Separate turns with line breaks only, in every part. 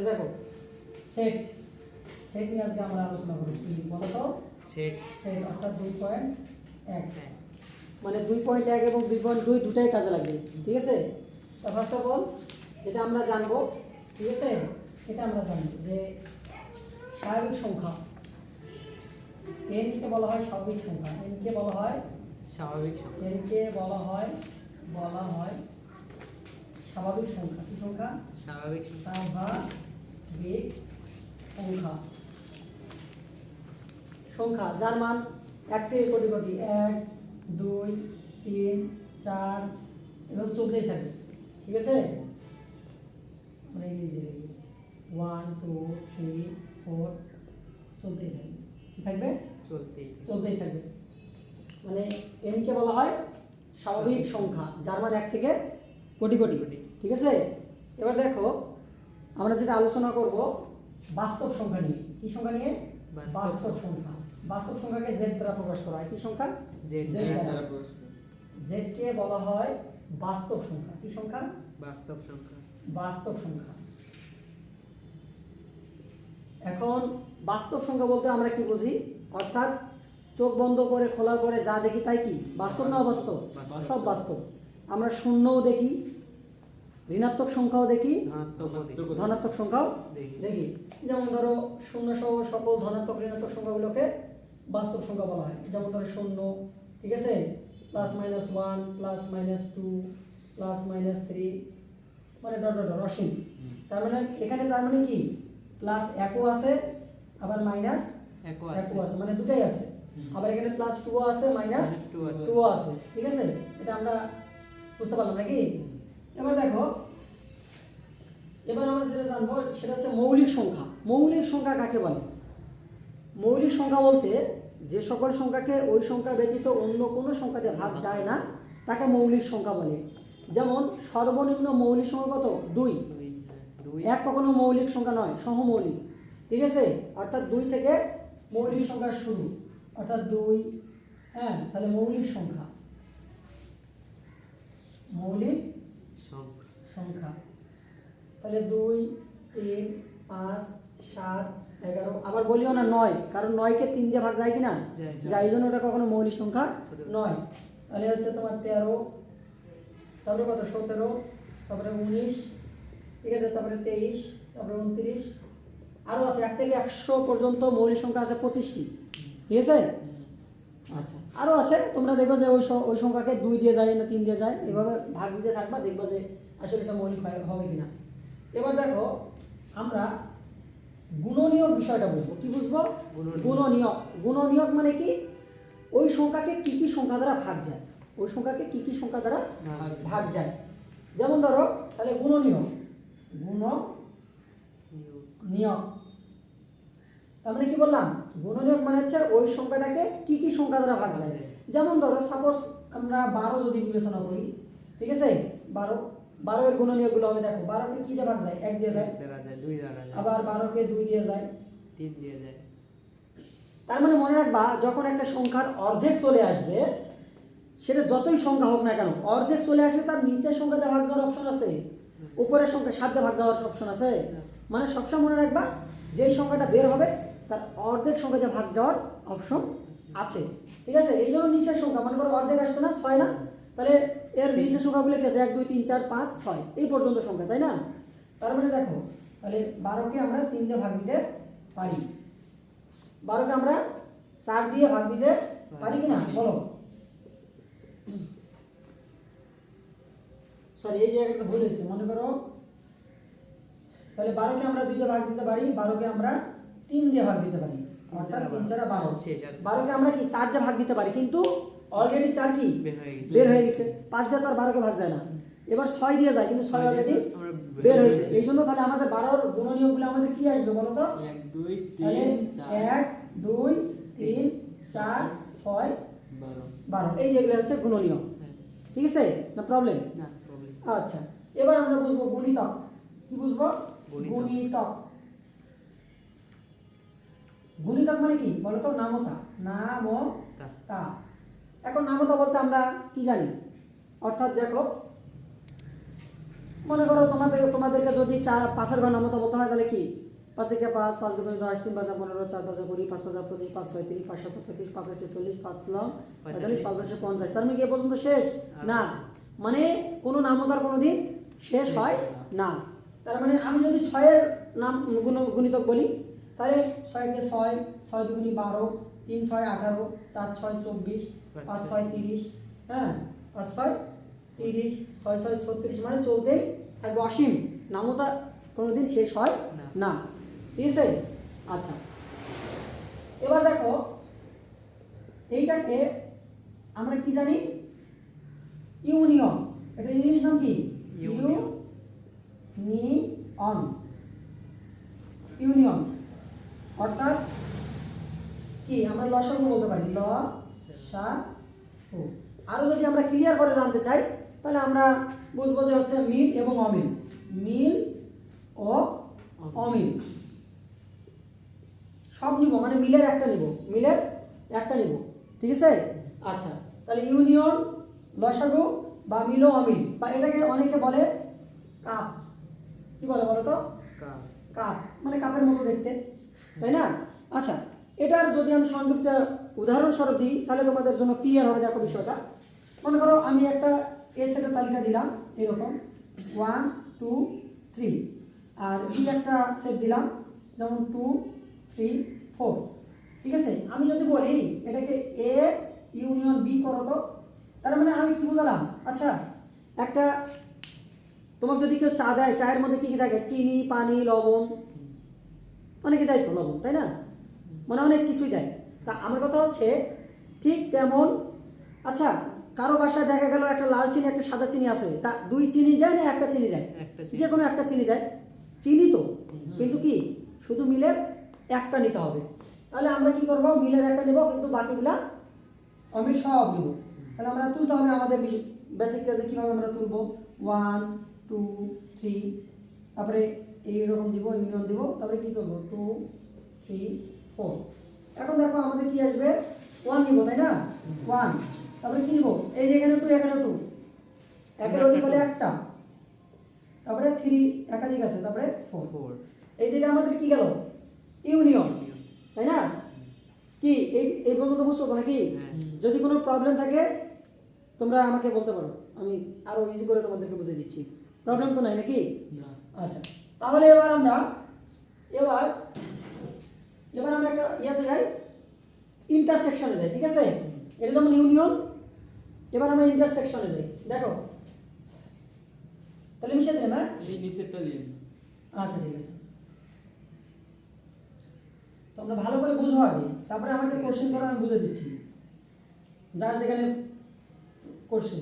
দেখো set set নিয়ে আজকে আমরা আলোচনা করব। কি বলো তো?
সেট
সেট অর্থাৎ 2.1 মানে 2.1 এবং 2.2 দুটাই কাজে লাগবে। ঠিক আছে, তো ফার্স্ট অফ অল যেটা আমরা জানবো, ঠিক আছে, এটা আমরা জানবো যে স্বাভাবিক সংখ্যা n কে বলা হয় স্বাভাবিক সংখ্যা। n কে বলা হয়
স্বাভাবিক সংখ্যা।
n কে বলা হয় স্বাভাবিক সংখ্যা। কি সংখ্যা?
স্বাভাবিক সংখ্যা।
স্বাভাবিক সংখ্যা। সংখ্যা যার মান 1 থেকে কোটি কোটি 1 2 3 4 এবং চলতেই থাকে। ঠিক আছে, মানে 1 2 3 4 চলতেই থাকবে। কি থাকবে? চলতেই থাকবে। মানে n কে বলা হয় স্বাভাবিক সংখ্যা যার মান 1 থেকে কোটি কোটি। ঠিক আছে, এবার দেখো আমরা যেটা আলোচনা করব বাস্তব সংখ্যা নিয়ে। কি সংখ্যা নিয়ে? বাস্তব সংখ্যা। বাস্তব সংখ্যাকে z দ্বারা প্রকাশ করা হয়। কি সংখ্যা?
z দ্বারা প্রকাশ করা।
z কে বলা হয় বাস্তব সংখ্যা। কি সংখ্যা?
বাস্তব সংখ্যা।
বাস্তব সংখ্যা। এখন বাস্তব সংখ্যা বলতে আমরা কি বুঝি? অর্থাৎ চোখ বন্ধ করে খোলার পরে যা দেখি তাই কি বাস্তব না অবাস্তব? সব বাস্তব। আমরা শূন্যও দেখি, ঋণাত্মক সংখ্যাও দেখি, ধনাত্মক সংখ্যাও দেখি। যেমন ধরো শূন্য সহ সকল ধনাত্মক ঋণাত্মক সংখ্যাগুলোকে বাস্তব সংখ্যা বলা হয়। যেমন ধরো শূন্য, ঠিক আছে, +-1 +-2 +-3 মানে ডট ডট অসীম। তার মানে এখানে তার মানে কি প্লাস একও আছে আবার মাইনাস একও আছে, মানে দুটাই আছে। আবার এখানে +2 আছে -2 আছে। ঠিক আছে, এটা আমরা বুঝতে পারলাম নাকি? এবার দেখো, এবার আমরা যেটা জানবো সেটা হচ্ছে মৌলিক সংখ্যা। মৌলিক সংখ্যা কাকে বলে? মৌলিক সংখ্যা বলতে যে সকল সংখ্যাকে ওই সংখ্যা ব্যতীত অন্য কোনো সংখ্যাতে ভাগ যায় না তাকে মৌলিক সংখ্যা বলে। যেমন সর্বনিম্ন মৌলিক সংখ্যা কত? 2। 1 কখনো মৌলিক সংখ্যা নয়, সহমৌলিক। ঠিক আছে, অর্থাৎ 2 থেকে মৌলিক সংখ্যা শুরু, অর্থাৎ 2। হ্যাঁ, তাহলে মৌলিক সংখ্যা, মৌলিক সংখ্যা। তাহলে 2 3 5 7 11। আবার বলিও না 9, কারণ 9 কে 3 দিয়ে ভাগ যায় কিনা? যায়, জন্য ওটা কখনো মৌলিক সংখ্যা নয়। তাহলে হচ্ছে তোমার 13, তারপরে কত 17, তারপরে 19, ঠিক আছে, তারপরে 23, তারপরে 29, আরও আছে 1 থেকে 100 পর্যন্ত মৌলিক সংখ্যা আছে 25টি। ঠিক আছে, আচ্ছা, আরও আছে। তোমরা দেখো যে ওই সংখ্যাকে 2 দিয়ে যায় না 3 দিয়ে যায়, এভাবে ভাগ দিতে থাকবা, দেখবা যে আসলে এটা মৌলিক হবে কিনা। এবার দেখো আমরা গুণনীয়ক বিষয়টা বুঝবো। কি বুঝবো? গুণনীয়ক। গুণনীয়ক মানে কি? ওই সংখ্যাকে কি কি সংখ্যা দ্বারা ভাগ যায়, ওই সংখ্যাকে কি কি সংখ্যা দ্বারা ভাগ যায়। যেমন ধরো তাহলে গুণনীয়ক, গুণনীয়ক তার মানে কি বললাম? গুণনীয়ক মানে হচ্ছে ওই সংখ্যাটাকে কি কি সংখ্যা দ্বারা ভাগ যায়। যেমন ধরো সাপোজ আমরা 12 যদি বিবেচনা করি, ঠিক আছে, 12 এর গুণনীয়কগুলো হবে। দেখো 12 কে কি দিয়ে ভাগ যায়? 1 দিয়ে যায়,
2 দ্বারা যায়,
আবার 12 কে 2 দিয়ে যায়,
3 দিয়ে যায়।
তার মানে মনে রাখবা যখন একটা সংখ্যার অর্ধেক চলে আসবে, সেটা যতই সংখ্যা হোক না কেন, অর্ধেক চলে আসলে তার নিচের সংখ্যাতে ভাগ যাওয়ার অপশন আছে, উপরের সংখ্যা 7 দিয়ে ভাগ যাওয়ার অপশন আছে। মানে সবসময় মনে রাখবা যেই সংখ্যাটা বের হবে তার অর্ধেক সংখ্যাতে ভাগ যাওয়ার অপশন আছে। ঠিক আছে, এই জন্য নিচের সংখ্যা মনে করো অর্ধেক আসছে না, 6 না, তাহলে এর নিচের সংখ্যাগুলো কি আছে? 1 2 3 4 5 6 এই পর্যন্ত সংখ্যা, তাই না? তার মানে দেখো তাহলে 12কে আমরা 3 দিয়ে ভাগ দিতে পারি, 12কে আমরা 4 দিয়ে ভাগ দিতে পারি কিনা বলো? সরি, এই জায়গাটা ভুল হয়েছে। মনে করো তাহলে 12কে আমরা 2 দিয়ে ভাগ দিতে পারি, 12কে আমরা 3 দিয়ে ভাগ দিতে পারি, অর্থাৎ 3 4 12। 12কে আমরা কি 4 দিয়ে ভাগ দিতে পারি, কিন্তু অলরেডি 4 কি বের হয়ে গেছে। 5 দিয়ে তো আর 12কে ভাগ যায় না। এবার 6 দিয়ে যায়, কিন্তু 6 অলরেডি বের হয়েছে। এই জন্য তাহলে আমাদের 12 এর গুণনীয়কগুলো আমাদের কি আসবে বলো তো?
1 2 3
1 2 3 4 6 12 এই যেগুলো হচ্ছে গুণনীয়ক। ঠিক আছে, না প্রবলেম?
না প্রবলেম।
আচ্ছা, এবার আমরা বুঝবো গুণিতক। কি বুঝবো? গুণিতক। গুণিতক মানে কি বলো তো? নামতা। নামতা। এখন নামতা বলতে আমরা কি জানি? অর্থাৎ দেখো মনে করো তোমাদেরকে যদি 5-এর ঘর নামতা বলতে হয় তাহলে কি 5 একে 5, 5 দুগুণে 10, 3 5 15, 4 5 20, 5 5 25, 5 6 30, 5 7 35, 5 8 40, 5 9 45, 5 10 50। তার মানে কি এ পর্যন্ত শেষ না, মানে কোনো নামতার কোনোদিন শেষ হয় না। তার মানে আমি যদি 6-এর নাম গুণিতক বলি তাহলে 6 কে 6, 6 দুগুণে 12, 3 6 18, 4 6 24, 5 6 30, হ্যাঁ 5 6 30, 6 6 36, মানে চলতেই থাকবে অসীম, নামতা কোনোদিন শেষ হয় না। ঠিক আছে? আচ্ছা, এবার দেখো এইটাকে আমরা কি জানি, ইউনিয়ন। এটা ইংলিশ নাম কি? ইউনিয়ন অর্থাৎ কি আমরা লসাগু বলতে পারি, লসাগু। আরো যদি আমরা ক্লিয়ার করে জানতে চাই তাহলে আমরা বুঝবো যে হচ্ছে মিল এবং অমিল, মিল ও অমিল সব নিব, মানে মিলের একটা নিব, মিলের একটা নিব। ঠিক আছে? আচ্ছা, তাহলে ইউনিয়ন, লসাগু বা মিল ও অমিল, বা এটাকে অনেকে বলে কাপ। কি বলে বলো তো? কাপ, মানে কাপের মতো দেখতে, তাই না? আচ্ছা, এটার যদি আমি সংক্ষিপ্ত উদাহরণস্বরূপ দিই তাহলে তোমাদের জন্য ক্লিয়ার হবে। দেখো বিষয়টা, মনে করো আমি একটা এ সেটের তালিকা দিলাম এরকম 1 2 3, আর বি একটা সেট দিলাম যেমন 2 3 4। ঠিক আছে? আমি যদি বলি এটাকে এ ইউনিয়ন বি করো তো, তার মানে আমি কি বুঝালাম? আচ্ছা, একটা তোমাকে যদি কেউ চা দেয়, চায়ের মধ্যে কি কি থাকে? চিনি, পানি, লবণ, অনেকে দেয় তো লবণ, তাই না? মানে অনেক কিছুই দেয়। তা আমার কথা হচ্ছে ঠিক তেমন। আচ্ছা, কারো বাসায় দেখা গেল একটা লাল চিনি একটা সাদা চিনি আছে, তা 2 চিনি দেয় না একটা চিনি দেয়? যে কোনো একটা চিনি দেয়, চিনি তো, কিন্তু কি শুধু মিলের একটা নিতে হবে। তাহলে আমরা কি করব, মিলের একটা নেব কিন্তু বাকিগুলা অমিল সব নেব। তাহলে আমরা তুলতে হবে আমাদের বেসিকটা, যে কীভাবে আমরা তুলবো 1 2 3, তারপরে এইরকম দিব, ইউনিয়ন দিব, তারপরে কি করবো 2 3 4। এখন দেখো আমাদের কি আসবে, 1 নিব, তাই না? 1, তারপরে কি নিব, এই যে এখানে 2 এখানে 2, একের অধিক হলে একটা, তারপরে 3 একাধিক আছে, তারপরে 4। এই দিকে আমাদের কি গেল, ইউনিয়ন, তাই না? কি এই পর্যন্ত বুঝছো তো নাকি? যদি কোনো প্রবলেম থাকে তোমরা আমাকে বলতে পারো, আমি আরো ইজি করে তোমাদেরকে বুঝিয়ে দিচ্ছি। প্রবলেম তো নাই নাকি? আচ্ছা, তাহলে এবার আমরা একটা ইয়াতে যাই, ইন্টারসেকশনে যাই। ঠিক আছে? এটা যেমন ইউনিয়ন, এবার আমরা ইন্টারসেকশনে যাই। দেখো তাহলে মিশে দিলাম, হ্যাঁ
এই নিচেরটা দিন।
আচ্ছা ঠিক আছে, তোমরা ভালো করে বুঝো আগে, তারপরে আমাকে কোশ্চেন করো, আমি বুঝে দিচ্ছি যার যেখানে কোশ্চেন।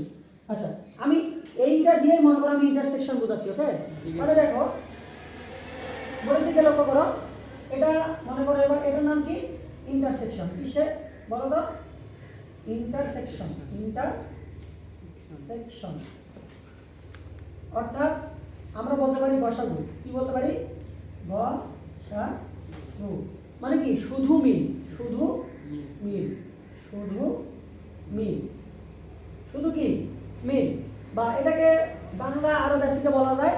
আচ্ছা, আমি এইটা দিয়ে মনে করো আমি ইন্টারসেকশন বোঝাচ্ছি। ওকে, তাহলে দেখো বোর্ডের দিকে লক্ষ্য করো, এটা মনে করো এবার এটার নাম কি, ইন্টারসেকশন। কিসে বলো তো? ইন্টারসেকশন। ইন্টারসেকশন অর্থাৎ আমরা বলতে পারি গসাগু। কি বলতে পারি? গসাগু মানে কি শুধু মিল, শুধু মিল, শুধু মিল, শুধু কি মিল। বা এটাকে বাংলা আরো বেসিকে বলা যায়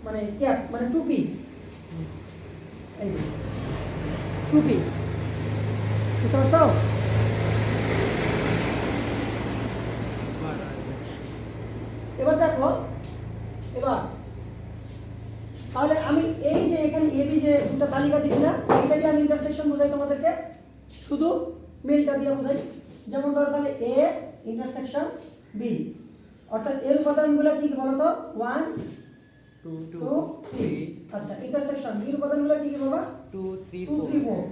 মানে ক্যাপ, মানে টুপি। এই যে টুপি, বুঝতে পারছো? এবার দেখো, এবার তাহলে আমি এই যে এখানে এবি যে দুটো তালিকা দিছি না, এইটা দিয়ে আমি ইন্টারসেকশন বোঝাই তোমাদেরকে, শুধু মিলটা দিয়ে বোঝাই। যেমন ধরো তাহলে এ ইন্টারসেকশন বি, অর্থাৎ এর উপাদানগুলো কি বলো তো? 1 2 3। আচ্ছা, ইন্টারসেকশন বি এর উপাদানগুলো কি কি বাবা?
2 3
4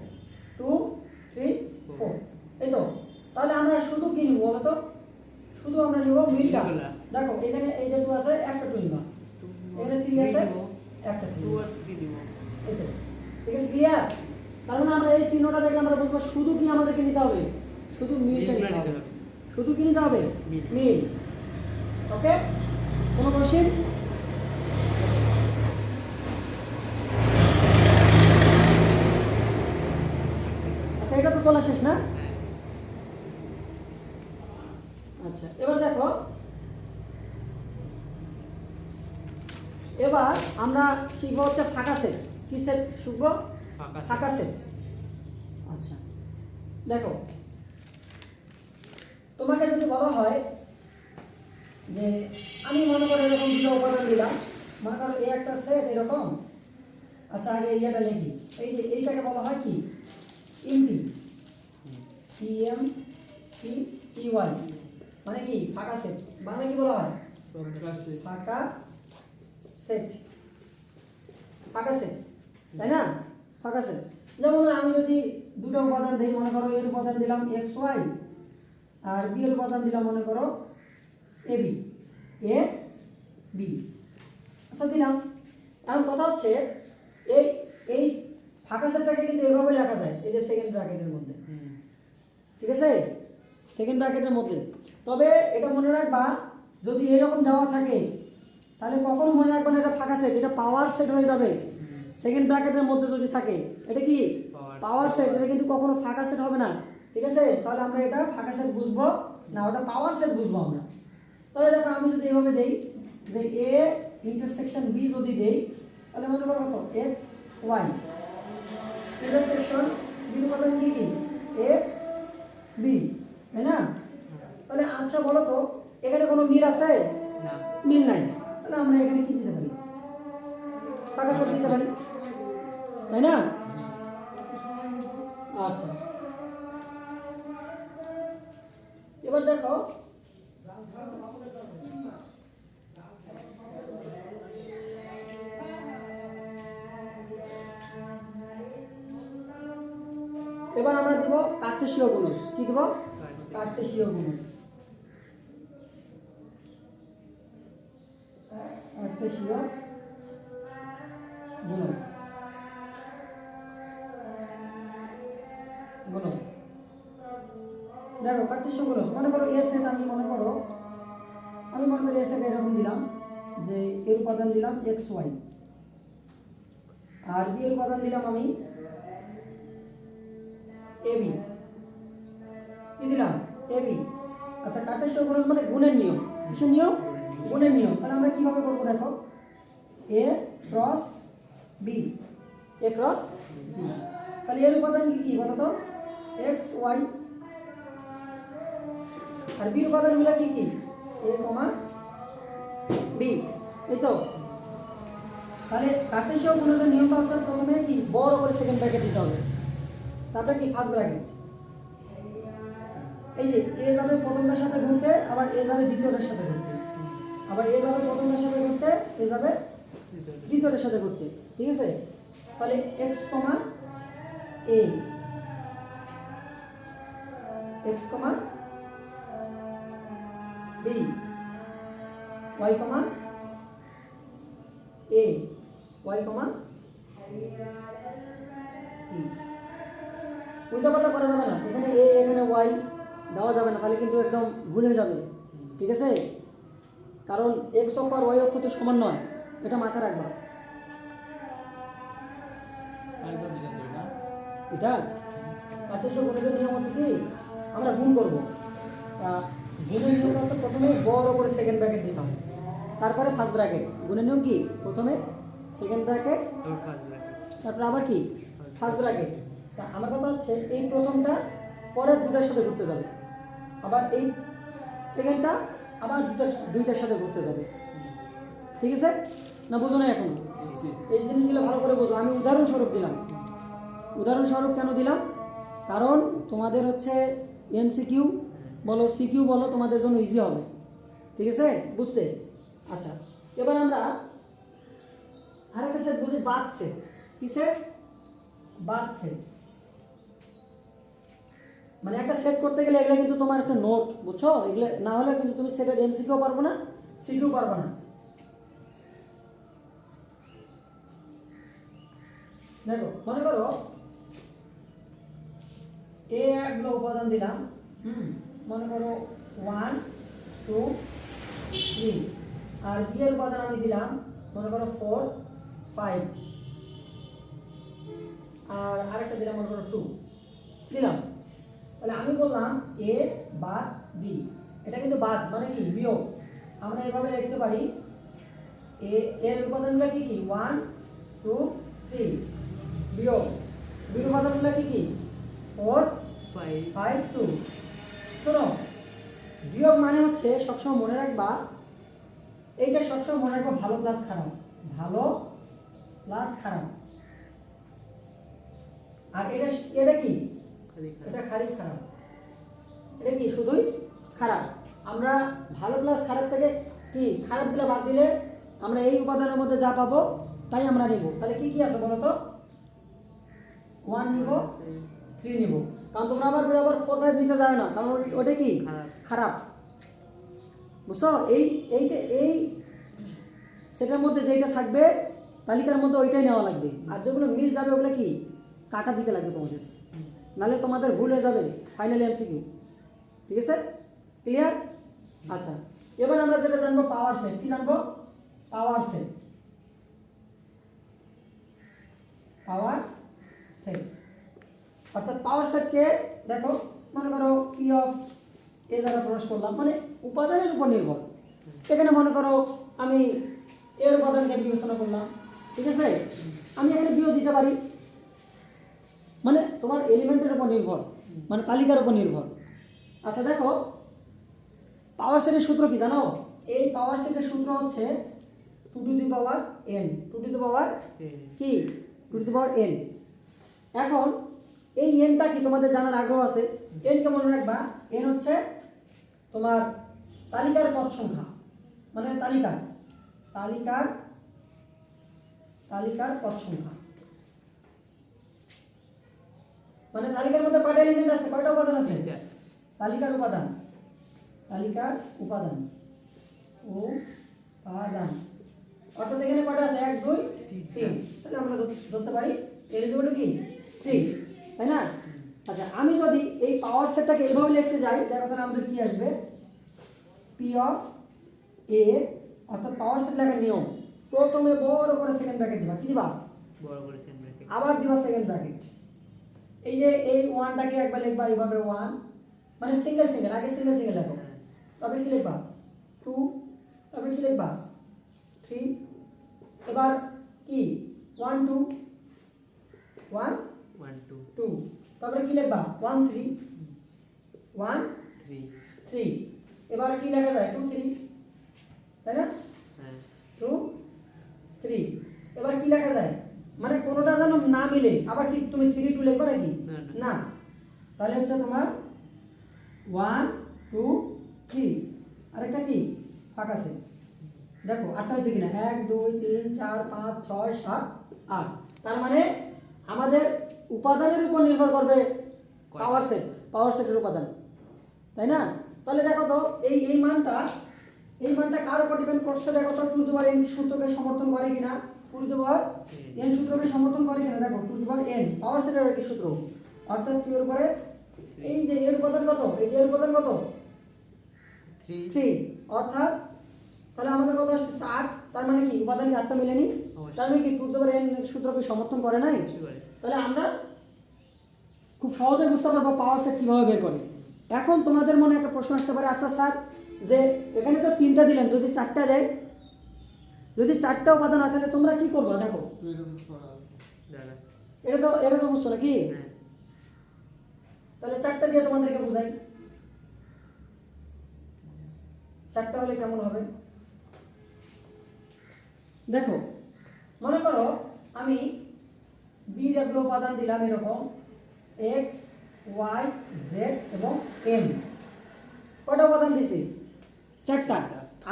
2 3 4। এই তো, তাহলে আমরা শুধু কি নিব বলো তো? শুধু আমরা নিব মিলটা। দেখো এখানে এই যে 2 আছে, একটা 2 নিবা, এখানে 3 আছে, একটা
2 আর 3 দিব।
এই তো, ঠিক আছে, ক্লিয়ার? তার মানে আমরা এই চিহ্নটা দেখলে আমরা বুঝবো শুধু কি আমাদেরকে নিতে হবে, শুধু মিলটা নিতে হবে। শুধু কি নিতে হবে? মিল। ওকে, কোনো কোশ্চেন? আচ্ছা, এটা তো তোলা শেষ না? আচ্ছা, এবার দেখো এবার আমরা শিখবো হচ্ছে ফাঁকা সেট। কি সেট শিখবো?
ফাঁকা set।
ফাঁকা সেট। আচ্ছা দেখো, তোমাকে যদি বলা হয় যে আমি মনে করো এরকম দুটো উপাদান দিলাম, মনে করো এই একটা সেট এরকম। আচ্ছা আগে এইটা লিখি, এই যে এইটাকে বলা হয় কি? Empty, M T E Y, মানে কি? ফাঁকা সেট। মানে কি বলা হয়? ফাঁকা সেট। ফাঁকা সেট, তাই না? ফাঁকা সেট। যেমন আমি যদি দুটো উপাদান দিই, মনে করো এর উপাদান দিলাম এক্স ওয়াই, আর বি এর উপাদান দিলাম মনে করো এ বি, এ বি। আচ্ছা দিলাম। এখন কথা হচ্ছে এই এই ফাঁকা সেটটাকে কিন্তু এভাবে লেখা যায়, এই যে সেকেন্ড ব্র্যাকেটের মধ্যে, ঠিক আছে? সেকেন্ড ব্র্যাকেটের মধ্যে। তবে এটা মনে রাখবা, যদি এরকম দেওয়া থাকে তাহলে কখনো মনে রাখবা না এটা ফাঁকা সেট, এটা পাওয়ার সেট হয়ে যাবে। সেকেন্ড ব্র্যাকেটের মধ্যে যদি থাকে এটা কি? Power set. এটা কিন্তু কখনো ফাঁকা সেট হবে না, ঠিক আছে? তাহলে আমরা এটা ফাঁকা সেট বুঝবো না, ওটা পাওয়ার সেট বুঝবো আমরা। তাহলে দেখো আমি যদি এভাবে দেই যে এ ইন্টারসেকশন বি যদি দেই, তাহলে মনে করো কত? এক্স ওয়াই ইন্টারসেকশন বি উপাদান কি কি? এ বি, তাই না? তাহলে আচ্ছা বলো তো এখানে কোনো মিল আছে?
না।
মিল নাই। তাহলে আমরা এখানে কি দিতে পারি? ফাঁকা সেট দিতে পারি, তাই না? আচ্ছা এবার দেখো, এবার আমরা দিব কার্তেশীয় গুণজ। কি দিব? কার্তেশীয় গুণজ। কার্তেশীয় গুণজ। গুণজ দেখো, কার্তেশীয় গুণজ মনে করো এ সেট, আমি মনে করো এ সেট এরকম দিলাম যে এর উপাদান দিলাম এক্স ওয়াই, আর বি এর উপাদান দিলাম আমি এ বি। কি দিলাম? A B. আচ্ছা কার্তেশীয় গুণজ মানে গুণের নিয়ম। কিসের নিয়ম? গুণের নিয়ম। তাহলে আমরা কিভাবে করবো দেখো, এ ক্রস বি, এ ক্রস বি। তাহলে এর উপাদান কি কি বলো তো? X Y. আর বি উপাদানগুলো কি কি? এ কমা বি, এই তো। তাহলে কার্তেশীয় গুণজের নিয়মটা হচ্ছে প্রথমে কি বড় করে সেকেন্ড ব্র্যাকেট দিতে হবে, তারপরে কি ফার্স্ট ব্র্যাকেট। এই যে এ যাবে প্রথমটার সাথে ঘুরতে, আবার এ যাবে দ্বিতীয়টার সাথে ঘুরতে, আবার এ যাবে প্রথমটার সাথে ঘুরতে, এ যাবে দ্বিতীয়টার সাথে ঘুরতে, ঠিক আছে? তাহলে এক্স কমা এ, এক্স কমা বি, ওয়াই কমা এ, ওয়াই কমা বি। উল্টাপাল্টা করা যাবে না, এখানে এ এখানে ওয়াই দেওয়া যাবে না, তাহলে কিন্তু একদম ভুল হয়ে যাবে, ঠিক আছে? কারণ এক্স অক্ষ আর ওয়াই অক্ষ তো সমান নয়, এটা মাথায় রাখবা। এটা কার্তেশীয় গুণজের নিয়ম হচ্ছে কি, আমরা গুণ করবো। গুণের নিয়মটা হচ্ছে প্রথমে বড় করে সেকেন্ড ব্র্যাকেট দিতে হবে, তারপরে ফার্স্ট ব্র্যাকেট। গুণের নিয়ম কি? প্রথমে সেকেন্ড ব্র্যাকেট, তারপরে আবার কি ফার্স্ট ব্র্যাকেট। তা আমার কথা হচ্ছে এই প্রথমটা পরের দুটার সাথে ঘুরতে যাবে, আবার এই সেকেন্ডটা আবার দুইটার সাথে ঘুরতে যাবে, ঠিক আছে? না বোঝো না এখন? এই জিনিসগুলো ভালো করে বোঝো। আমি উদাহরণস্বরূপ দিলাম। উদাহরণস্বরূপ কেন দিলাম? কারণ তোমাদের হচ্ছে এমসিকিউ বলো সিকিউ বলো, তোমাদের জন্য ইজি হবে, ঠিক আছে বুঝতে? আচ্ছা এবার আমরা আরেকটা সেট বুঝি, বাদ সেট। কি সেট? বাদ সেট। মানে একটা সেট করতে গেলে এগুলো কিন্তু তোমার হচ্ছে নোট, বুঝছো? এগুলো না হলে কিন্তু তুমি সেটের এমসিকিউ পারবে না, সিকিউ পারবে না। দেখো মনে করো এ এগুলো উপাদান দিলাম, মনে করো 1 2 3, আর বি এর উপাদান আমি দিলাম মনে করো 4 5, আর আরেকটা দিলাম মনে করো 2 দিলাম। তাহলে আমি বললাম এ বাদ বি, এটা কিন্তু বাদ মানে কি বিয়োগ। আমরা এভাবে লিখতে পারি এর উপাদানগুলো কি কি 1 2 3 বিয়োগ বির উপাদানগুলো কি কি 4
5
5 2 শোনো বিয়োগ মানে হচ্ছে সবসময় মনে রাখবা এইটা সবসময় মনে রাখবা ভালো প্লাস খারাপ ভালো প্লাস খারাপ আর এটা এটা কি
খালি
এটা খালি খারাপ এটা কি শুধুই খারাপ আমরা ভালো প্লাস খারাপ থেকে কি খারাপগুলো বাদ দিলে আমরা এই উপাদানের মধ্যে যা পাবো তাই আমরা নিব তাহলে কি কি আছে বলো তো 1 নিব 3 নিব কারণ তোমরা আবার 4 5 নিতে যাও না কারণ ওটা কি
খারাপ।
খারাপ বুঝছো এই সেটার মধ্যে যেটা থাকবে তালিকার মধ্যে ওইটাই নেওয়া লাগবে আর যেগুলো মিল যাবে ওগুলো কি কাটা দিতে লাগবে তোমাদের নাহলে তোমাদের ভুল হয়ে যাবে ফাইনালি এমসিকিউ ঠিক আছে ক্লিয়ার আচ্ছা এবার আমরা যেটা জানবো পাওয়ার সেট কি জানবো পাওয়ার সেট পাওয়ার সেট অর্থাৎ পাওয়ার সেটকে দেখো মনে করো পি অফ এ দ্বারা প্রকাশ করলাম মানে উপাদানের উপর নির্ভর এখানে মনে করো আমি এর উপাদানকে বিবেচনা করলাম ঠিক আছে আমি এখানে বিও দিতে পারি মানে তোমার এলিমেন্টের উপর নির্ভর মানে তালিকার উপর নির্ভর আচ্ছা দেখো পাওয়ার সেটের সূত্র কি জানো এই পাওয়ার সেটের সূত্র হচ্ছে 2 to the power n 2 to the power কি 2 টু দি পাওয়ার n এখন এই nটা কি তোমাদের জানার আগ্রহ আছে n কে মনে রাখবা n হচ্ছে তোমার তালিকার পদ সংখ্যা মানে তালিকার পদ সংখ্যা মানে তালিকার মধ্যে কয়টা এলিমেন্ট আছে কয়টা উপাদান আছে তালিকার উপাদান অর্থাৎ এখানে কয়টা আছে 1 2 3 তাহলে আমরা ধরতে পারি এর ইকুয়াল টু কি 3 তাই না আচ্ছা আমি যদি এই পাওয়ার সেটটাকে এইভাবে লিখতে যাই দেখো তাহলে আমাদের কি আসবে পি অফ এ অর্থাৎ পাওয়ার সেট লেখার নিয়ম প্রথমে বড় করে সেকেন্ড ব্র্যাকেট দিবা কি দিবা
বড় করে সেকেন্ড ব্র্যাকেট
আবার দিবা সেকেন্ড ব্র্যাকেট এই যে এই 1টাকে একবার লিখবা এইভাবে 1 মানে সিঙ্গেল আগে সিঙ্গেল লেখো তবে কি লিখবা 2 তবে কি লিখবা 3 এবার কি 1 2 1
1 2
2 তারপরে কি লিখবা 1 3 1
3
3 এবার কি লেখা যায় 2 3 তাই না
হ্যাঁ
2 3 এবার কি লেখা যায় মানে কোনোটা যেন না মিলে আবার কি তুমি 3 2 লিখবা নাকি না তাহলে হচ্ছে তোমার 1 2 3 আরেকটা কি ফাঁকা আছে দেখো 8টা হয়েছে কিনা 1 2 3 4 5 6 7 8 তার মানে আমাদের উপাদানের উপর নির্ভর করবে পাওয়ার সেটের উপাদান তাই না তাহলে দেখো তো এই মানটা কার উপর ডিপেন্ড করছে দেখো তো 2 টু দি পাওয়ার n সূত্রকে সমর্থন করে কিনা 2 টু দি পাওয়ার n সূত্রকে সমর্থন করে কিনা দেখো 2 টু দি পাওয়ার n পাওয়ার সেটের একটি সূত্র অর্থাৎ কি এর উপরে এই যে এর উপাদান কত এই যে এর উপাদান কত 3 অর্থাৎ তাহলে আমাদের কত আসছে 8 তার মানে কি উপাদান কি 8টা মিলেনি তার মানে কি 2 টু দি পাওয়ার n এর সূত্রকে সমর্থন করে নাই তাহলে আমরা খুব সহজে বুঝতে পারবো পাওয়ার সেট কিভাবে বের করে এখন তোমাদের মনে একটা প্রশ্ন আসতে পারে আচ্ছা স্যার যে এখানে তো 3টা দিলেন যদি 4টা দেয় যদি 4টা উপাদান হয় তাহলে তোমরা কি করবে দেখো এটা তো বুঝছো নাকি তাহলে 4টা দিয়ে তোমাদেরকে বুঝাই 4টা হলে কেমন হবে দেখো মনে করো আমি বি এর উপাদান দিলাম এরকম x y z এবং m কয়টা উপাদান দিছি 4টা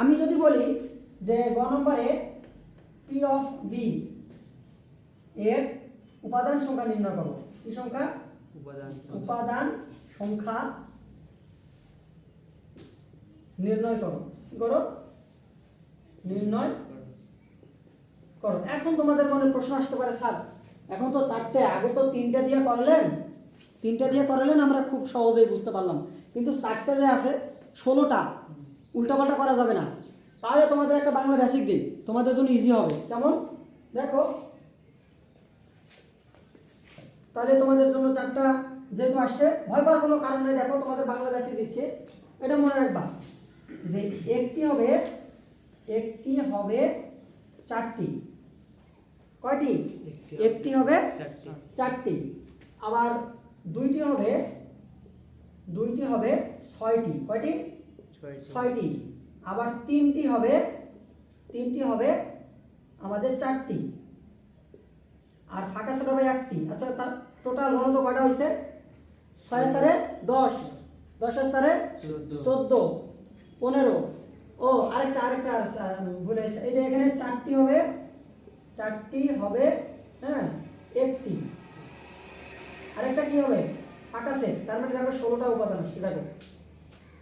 আমি যদি বলি যে গ নম্বরে p অফ b এর উপাদান সংখ্যা নির্ণয় করো কি সংখ্যা উপাদান সংখ্যা নির্ণয় করো কি করো নির্ণয় করো এখন তোমাদের মনে প্রশ্ন আসতে পারে স্যার এখন তো 4টে আগে তো 3টা দিয়ে করলেন আমরা খুব সহজেই বুঝতে পারলাম কিন্তু 4টে যে আছে 16টা উল্টাপাল্টা করা যাবে না তাহলে তোমাদের একটা বাংলা বেসিক দিই তোমাদের জন্য ইজি হবে কেমন দেখো তাহলে তোমাদের জন্য 4টা যেহেতু আসছে ভয় পাওয়ার কোনো কারণ নেই দেখো তোমাদের বাংলা বেসিক দিচ্ছে এটা মনে রাখবা যে একটি হবে চারটি, কয়টি?
একটি
একটি হবে
চারটি
চারটি, আবার দুইটি হবে ছয়টি, কয়টি?
ছয়টি
ছয়টি, আবার তিনটি হবে আমাদের চারটি, আর ফাঁকা ছিল হবে একটি। আচ্ছা, তার টোটাল ঘনত্ব কয়টা হয়েছে? 6 সারে 10, 10 সারে 14, 15। ও আরেকটা ভুলে গেছে, এই যে এখানে চারটি হবে, হ্যাঁ, একটি, আরেকটা কি হবে? ফাঁকা সেট। তার মানে দেখো 16টা উপাদান আসছে। দেখো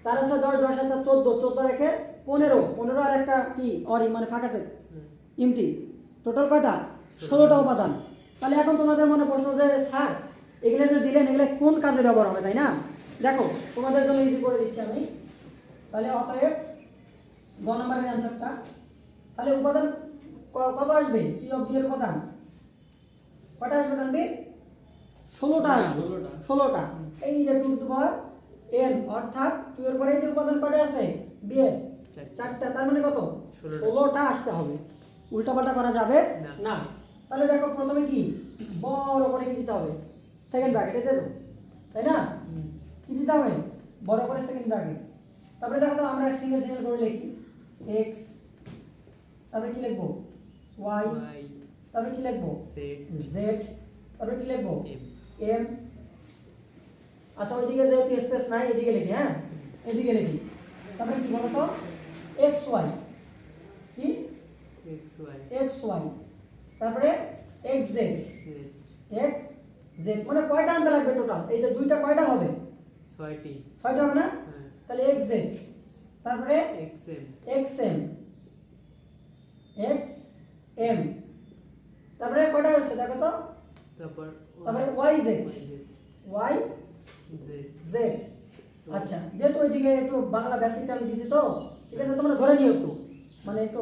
4 আছে 10, 10 আছে 14, 14 রেখে 15, 15 আর একটা কি অরি মানে ফাঁকা সেট ইমটি, টোটাল কয়টা? 16টা উপাদান। তাহলে এখন তোমাদের মনে প্রশ্ন যে স্যার এগুলো যে দিলেন এগুলো কোন কাজে ব্যবহার হবে, তাই না? দেখো তোমাদের জন্য ইজি করে দিচ্ছি আমি। তাহলে অতএব গ নম্বরের অ্যান্সারটা, তাহলে উপাদান কত আসবে? পি অফ ডি এর উপাদান কয়টা আসবে তানবীর? 16টা আসবে। 16টা। এই যে 2 টু পাওয়ার n, অর্থাৎ 2 এর পরে এই যে উপাদান কয়টা আছে? বি এর চারটা, তার মানে কত? 16টা আসতে হবে। উল্টাপাল্টা করা যাবে না। তাহলে দেখো প্রথমে কি বড় করে কি দিতে হবে? সেকেন্ড ব্র্যাকেট, এই তো, তাই না? কি দিতে হবে? বড় করে সেকেন্ড ব্র্যাকেট। তারপরে দেখো তো আমরা সিঙ্গেল করে লিখি x, তারপরে কি লিখবো? y, তারপরে কি লিখবো? z, তারপরে কি লিখবো? m। আচ্ছা, ওইদিকে যেহেতু স্পেস নাই এদিকে লিখি, হ্যাঁ, এদিকে লিখি। তারপরে কি বলো তো? xy, কি xy, তারপরে xz, xz মানে কয়টা আনতে লাগবে টোটাল? এই যে দুইটা কয়টা হবে?
6টি
6টা হবে না? তাহলে xz, তারপরে xm, xm, তারপরে কয়টা হচ্ছে দেখো তো? তারপরে yz, yz। আচ্ছা, যেহেতু ওইদিকে একটু বাংলা বেসিকটা আমি দিয়েছি তো, ঠিক আছে, তোমরা ধরে নিও একটু, মানে একটু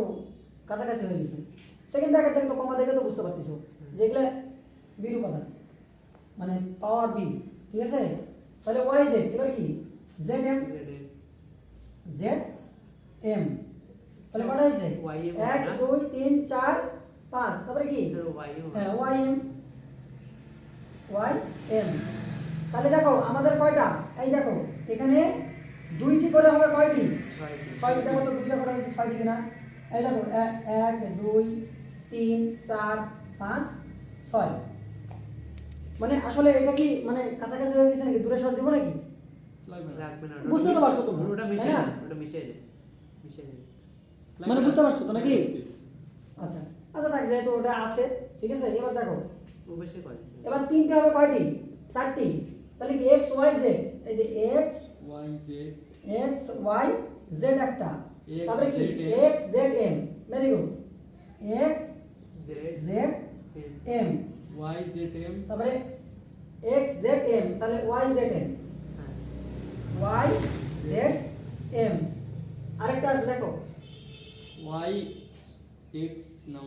কাছাকাছি হয়ে গেছে। সেকেন্ড ব্র্যাকেট দেখে তো কমা দেখে তো বুঝতে পারতেছো যেগুলো বির উপাদান, মানে পাওয়ার বি, ঠিক আছে? তাহলে yz, এবার কি zm, zm, তাহলে কয়টা হয়েছে? 1 2 3 4 5, তারপরে কি? হ্যাঁ, ym, ym। তাহলে দেখো আমাদের কয়টা? এই দেখো এখানে দুইটি করে হবে কয়টি? 6টি। দেখো তো দুইটা করে হয়েছে 6টি কিনা? এই দেখো 1 2 3 4 5 6। মানে আসলে এটা কি মানে কাছাকাছি হয়ে গেছে নাকি? দূরে সর দিব নাকি?
লাগবে না,
বুঝতে তো পারছো তোমরা?
ওটা মিশিয়ে দেন, ওটা মিশিয়ে দেন।
মানে বুঝতে পারছো তো নাকি? আচ্ছা আচ্ছা, থাক, যেহেতু ওটা আছে, ঠিক আছে। এবার দেখো
অবশ্যই করে।
এবার তিনটে হবে কয়টি? 4টি। তাহলে কি x y z, এই যে x y z একটা, তারপরে কি x z m, very good, x z m,
y z m,
তারপরে x z m, তাহলে y z m, y z m। আরেকটা আছে দেখো
y x না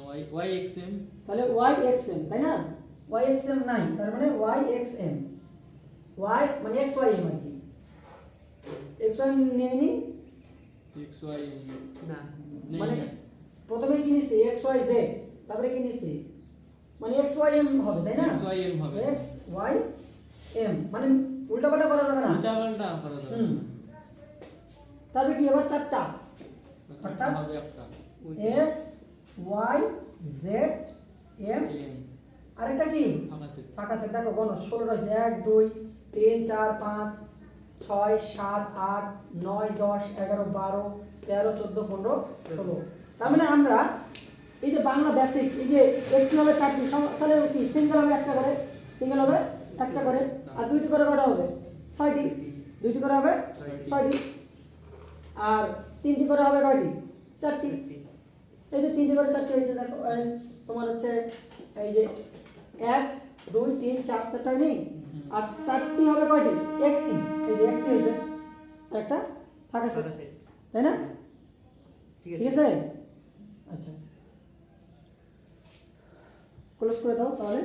y x m,
তাহলে y x m, তাই না? y x m নাই, তার মানে y x m, y মানে x y m আর কি। x y নিয়ে নি,
x y m
না,
মানে প্রথমে কি নিছি x y z, তারপরে কি নিছি মানে x y m হবে, তাই না?
x y m হবে,
x y m মানে উল্টাপাল্টা করা যাবে না।
উল্টাপাল্টা করা যাবে না।
তারপরে কি এবার চারটা,
চারটা হবে একটা
x y z m,
m,
আরেকটা কি
ফাঁকা সেট।
ফাঁকা সেট। দেখো গণ 16টা আছে, 1 2 3 4 5 6 7 8 9 10 11 12 13 14 15 16। তার মানে আমরা এই যে বাংলা বেসিক, এই যে একটি হবে 4টি, তাহলে কি সিঙ্গেল হবে একটা করে, সিঙ্গেল হবে একটা করে, আর দুইটি করে কটা হবে? 6টি। দুইটি করে হবে 6টি, আর তিনটি করে হবে কয়টি? 4টি। এই যে তিনটি করে 4টি হয়েছে। দেখো তোমার হচ্ছে এই যে 1 2 3 4, 4টা নেই, আর 4টি হবে কয়টি? একটি। এই যে একটি হয়েছে, আর একটা ফাঁকা সেট, তাই না? ঠিক আছে। আচ্ছা, ক্লোজ করে দাও তাহলে।